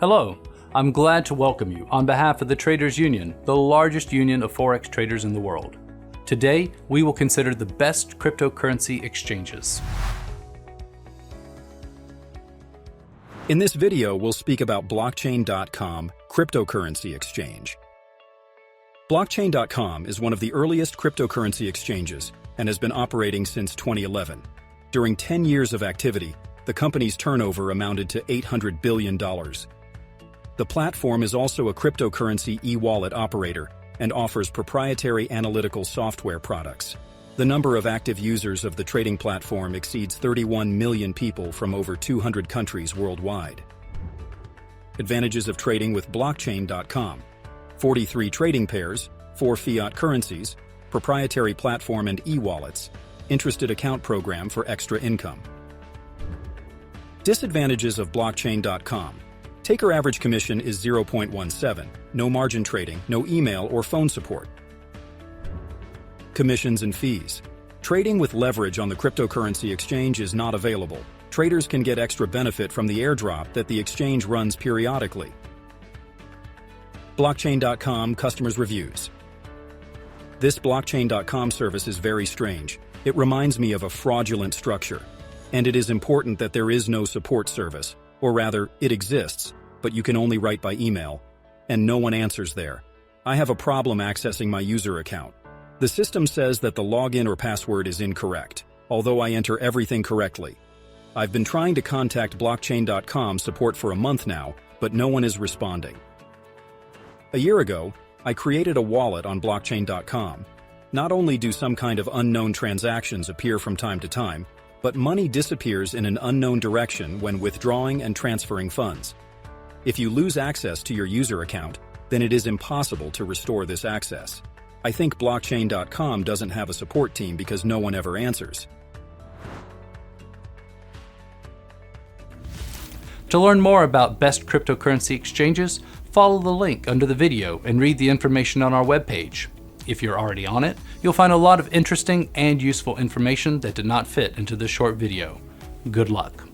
Hello, I'm glad to welcome you on behalf of the Traders Union, the largest union of Forex traders in the world. Today, we will consider the best cryptocurrency exchanges. In this video, we'll speak about blockchain.com cryptocurrency exchange. Blockchain.com is one of the earliest cryptocurrency exchanges and has been operating since 2011. During 10 years of activity, the company's turnover amounted to $800 billion. The platform is also a cryptocurrency e-wallet operator and offers proprietary analytical software products. The number of active users of the trading platform exceeds 31 million people from over 200 countries worldwide. Advantages of trading with blockchain.com: 43 trading pairs, 4 fiat currencies, proprietary platform and e-wallets, interested account program for extra income. Disadvantages of blockchain.com: taker average commission is 0.17, no margin trading, no email or phone support. Commissions and fees: trading with leverage on the cryptocurrency exchange is not available. Traders can get extra benefit from the airdrop that the exchange runs periodically. Blockchain.com customers' reviews. This blockchain.com service is very strange. It reminds me of a fraudulent structure. And it is important that there is no support service, or rather, it exists, but you can only write by email, and no one answers there. I have a problem accessing my user account. The system says that the login or password is incorrect, although I enter everything correctly. I've been trying to contact blockchain.com support for a month now, but no one is responding. A year ago, I created a wallet on blockchain.com. Not only do some kind of unknown transactions appear from time to time, but money disappears in an unknown direction when withdrawing and transferring funds. If you lose access to your user account, then it is impossible to restore this access. I think blockchain.com doesn't have a support team because no one ever answers. To learn more about best cryptocurrency exchanges, follow the link under the video and read the information on our webpage. If you're already on it, you'll find a lot of interesting and useful information that did not fit into this short video. Good luck.